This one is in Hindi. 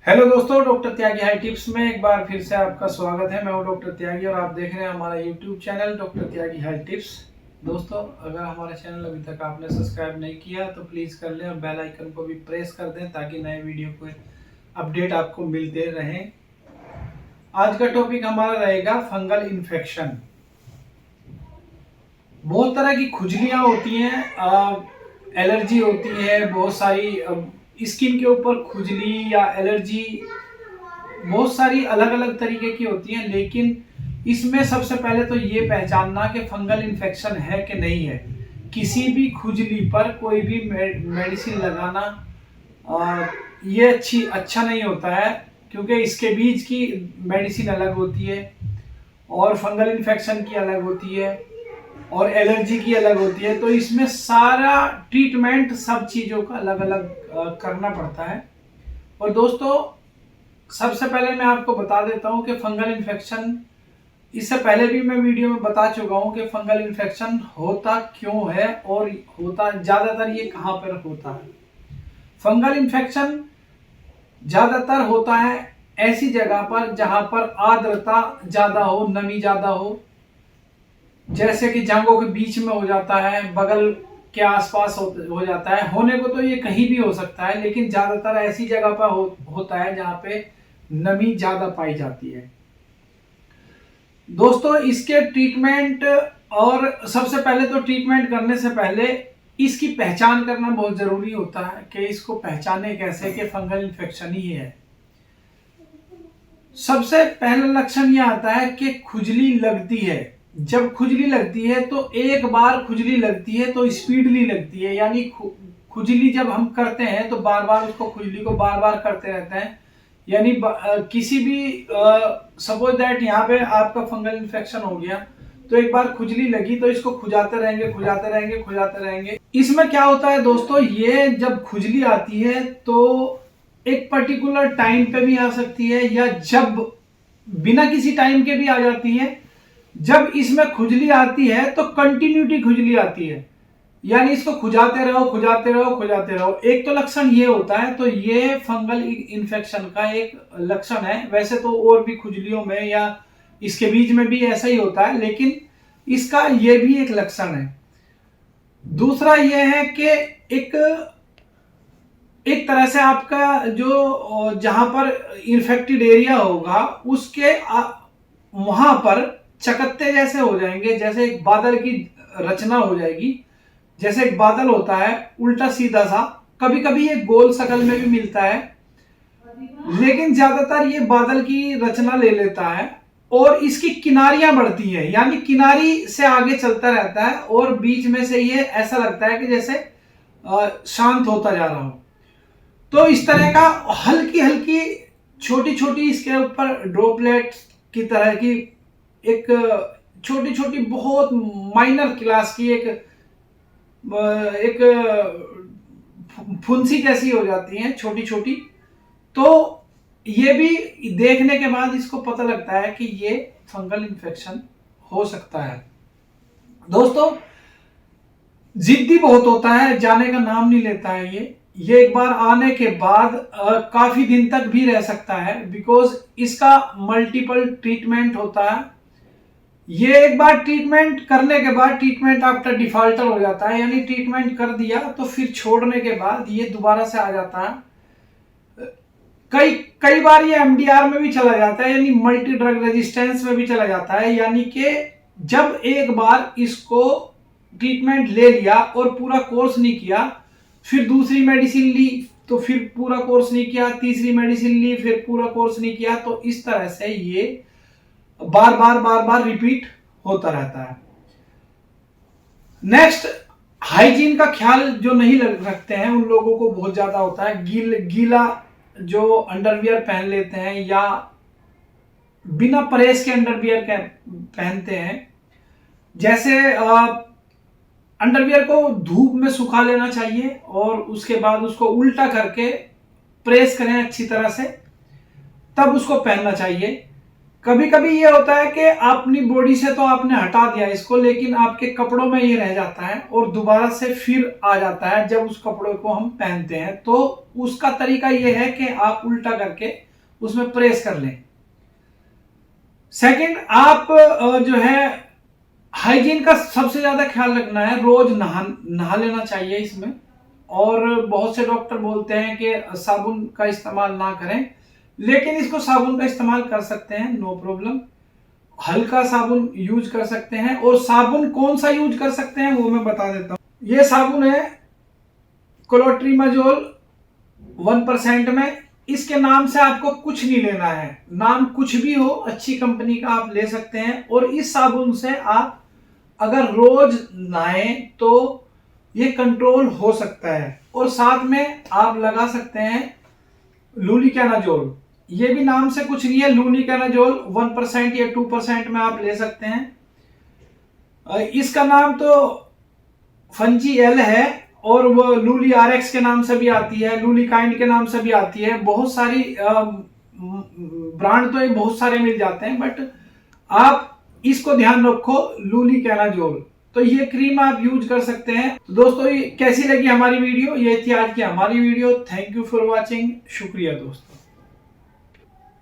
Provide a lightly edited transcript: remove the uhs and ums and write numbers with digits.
हेलो दोस्तों, डॉक्टर त्यागी हाई टिप्स में एक बार फिर से आपका स्वागत है। मैं हूं डॉक्टर त्यागी और आप देख रहे हैं हमारा यूट्यूब चैनल डॉक्टर त्यागी हाई टिप्स। दोस्तों, अगर हमारा चैनल अभी तक आपने सब्सक्राइब नहीं किया तो प्लीज़ कर लें और बेल आइकन को भी प्रेस कर दें ताकि नए वीडियो को अपडेट आपको मिलते रहें। आज का टॉपिक हमारा रहेगा फंगल इन्फेक्शन। बहुत तरह की खुजलियाँ होती हैं, एलर्जी होती है, बहुत सारी स्किन के ऊपर खुजली या एलर्जी बहुत सारी अलग अलग तरीके की होती हैं। लेकिन इसमें सबसे पहले तो ये पहचानना कि फंगल इन्फेक्शन है कि नहीं है। किसी भी खुजली पर कोई भी मेडिसिन लगाना ये अच्छा नहीं होता है, क्योंकि इसके बीच की मेडिसिन अलग होती है और फंगल इन्फेक्शन की अलग होती है और एलर्जी की अलग होती है। तो इसमें सारा ट्रीटमेंट सब चीज़ों का अलग अलग करना पड़ता है। और दोस्तों, सबसे पहले मैं आपको बता देता हूं कि फंगल इन्फेक्शन, इससे पहले भी मैं वीडियो में बता चुका हूं कि फंगल इन्फेक्शन होता क्यों है और होता ज़्यादातर ये कहां पर होता है। फंगल इन्फेक्शन ज़्यादातर होता है ऐसी जगह पर जहां पर आर्द्रता ज़्यादा हो, नमी ज़्यादा हो, जैसे कि जांघों के बीच में हो जाता है, बगल के आसपास हो जाता है। होने को तो ये कहीं भी हो सकता है, लेकिन ज़्यादातर ऐसी जगह पर होता है जहां पे नमी ज़्यादा पाई जाती है। दोस्तों, इसके ट्रीटमेंट, और सबसे पहले तो ट्रीटमेंट करने से पहले इसकी पहचान करना बहुत ज़रूरी होता है कि इसको पहचाने कैसे कि फंगल इन्फेक्शन ही है। सबसे पहला लक्षण यह आता है कि खुजली लगती है। जब खुजली लगती है तो एक बार खुजली लगती है तो स्पीडली लगती है, यानी खुजली जब हम करते हैं तो बार बार उसको खुजली को बार बार करते रहते हैं। यानी किसी भी सपोज दैट यहाँ पे आपका फंगल इन्फेक्शन हो गया तो एक बार खुजली लगी तो इसको खुजाते रहेंगे खुजाते रहेंगे खुजाते रहेंगे। इसमें क्या होता है दोस्तों, ये जब खुजली आती है तो एक पर्टिकुलर टाइम पे भी आ सकती है या जब बिना किसी टाइम के भी आ जाती है। जब इसमें खुजली आती है तो कंटिन्यूटी खुजली आती है, यानी इसको खुजाते रहो खुजाते रहो खुजाते रहो। एक तो लक्षण ये होता है, तो ये फंगल इन्फेक्शन का एक लक्षण है। वैसे तो और भी खुजलियों में या इसके बीच में भी ऐसा ही होता है, लेकिन इसका ये भी एक लक्षण है। दूसरा ये है कि एक तरह से आपका जो जहां पर इन्फेक्टेड एरिया होगा उसके वहां पर चकत्ते जैसे हो जाएंगे, जैसे एक बादल की रचना हो जाएगी। जैसे एक बादल होता है उल्टा सीधा सा, कभी कभी ये गोल शकल में भी मिलता है, लेकिन ज्यादातर ये बादल की रचना ले लेता है और इसकी किनारियां बढ़ती हैं, यानी किनारी से आगे चलता रहता है और बीच में से ये ऐसा लगता है कि जैसे शांत होता जा रहा हो। तो इस तरह का हल्की हल्की छोटी छोटी इसके ऊपर ड्रॉपलेट की तरह की एक छोटी छोटी बहुत माइनर क्लास की एक फुंसी जैसी हो जाती हैं, छोटी छोटी। तो ये भी देखने के बाद इसको पता लगता है कि ये फंगल इन्फेक्शन हो सकता है। दोस्तों, जिद्दी बहुत होता है, जाने का नाम नहीं लेता है ये एक बार आने के बाद काफी दिन तक भी रह सकता है, बिकॉज इसका मल्टीपल ट्रीटमेंट होता है। ये एक बार ट्रीटमेंट करने के बाद ट्रीटमेंट आफ्टर डिफॉल्टर हो जाता है, यानी ट्रीटमेंट कर दिया तो फिर छोड़ने के बाद ये दोबारा से आ जाता है। कई कई बार ये एमडीआर में भी चला जाता है, यानी मल्टी ड्रग रेजिस्टेंस में भी चला जाता है। यानी कि जब एक बार इसको ट्रीटमेंट ले लिया और पूरा कोर्स नहीं किया, फिर दूसरी मेडिसिन ली तो फिर पूरा कोर्स नहीं किया, तीसरी मेडिसिन ली फिर पूरा कोर्स नहीं किया, तो इस तरह से ये बार बार रिपीट होता रहता है। नेक्स्ट, हाइजीन का ख्याल जो नहीं रखते हैं उन लोगों को बहुत ज्यादा होता है। गीला जो अंडरवियर पहन लेते हैं या बिना प्रेस के अंडरवियर पहनते हैं, जैसे अंडरवियर को धूप में सुखा लेना चाहिए और उसके बाद उसको उल्टा करके प्रेस करें अच्छी तरह से, तब उसको पहनना चाहिए। कभी कभी ये होता है कि अपनी बॉडी से तो आपने हटा दिया इसको, लेकिन आपके कपड़ों में ये रह जाता है और दोबारा से फिर आ जाता है जब उस कपड़ों को हम पहनते हैं। तो उसका तरीका ये है कि आप उल्टा करके उसमें प्रेस कर लें। सेकंड, आप जो है हाइजीन का सबसे ज्यादा ख्याल रखना है। रोज नहा लेना चाहिए इसमें। और बहुत से डॉक्टर बोलते हैं कि साबुन का इस्तेमाल ना करें, लेकिन इसको साबुन का इस्तेमाल कर सकते हैं, नो प्रॉब्लम। हल्का साबुन यूज कर सकते हैं। और साबुन कौन सा यूज कर सकते हैं वो मैं बता देता हूं। ये साबुन है क्लोट्रीमाजोल 1% में। इसके नाम से आपको कुछ नहीं लेना है, नाम कुछ भी हो, अच्छी कंपनी का आप ले सकते हैं। और इस साबुन से आप अगर रोज नहाएं तो ये कंट्रोल हो सकता है। और साथ में आप लगा सकते हैं लूलिकानाजोल। ये भी नाम से कुछ नहीं है, लूलिकानाजोल 1% या 2% में आप ले सकते हैं। इसका नाम तो फंजी एल है और वो लूली आरएक्स के नाम से भी आती है, लूली काइंड के नाम से भी आती है। बहुत सारी ब्रांड तो ये बहुत सारे मिल जाते हैं, बट आप इसको ध्यान रखो, लूलिकानाजोल। तो ये क्रीम आप यूज कर सकते हैं। तो दोस्तों, ये कैसी लगी हमारी वीडियो? ये थी आज की हमारी video. Thank you for watching. शुक्रिया दोस्तों।